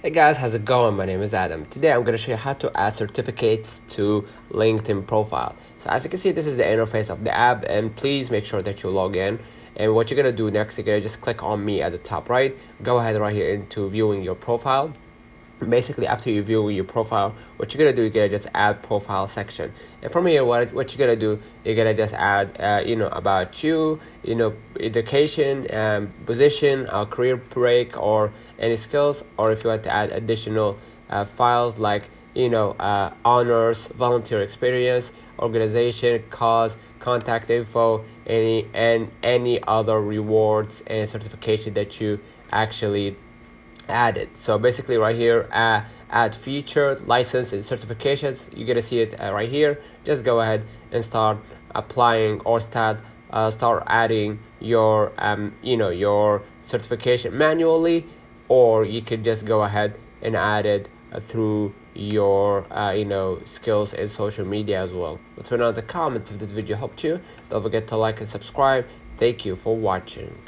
Hey guys, how's it going? My name is Adam. Today I'm going to show you how to add certificates to LinkedIn profile. So as you can see, this is the interface of the app, and please make sure that you log in. And what you're going to do next, you're going to just click on me at the top right. Go ahead right here into viewing your profile. Basically, after you view your profile, what you're gonna do, you're gonna just add profile section, and from here what you're gonna do, you're gonna just add about you, education, position, career break, or any skills, or if you want to add additional files like honors, volunteer experience, organization, cause, contact info, any other rewards and certification that you actually added. So basically right here, add featured license and certifications. You're gonna see it right here. Just go ahead and start applying or start adding your your certification manually, or you could just go ahead and add it through your skills and social media as well. Let me know in the comments if this video helped you. Don't forget to like and subscribe. Thank you for watching.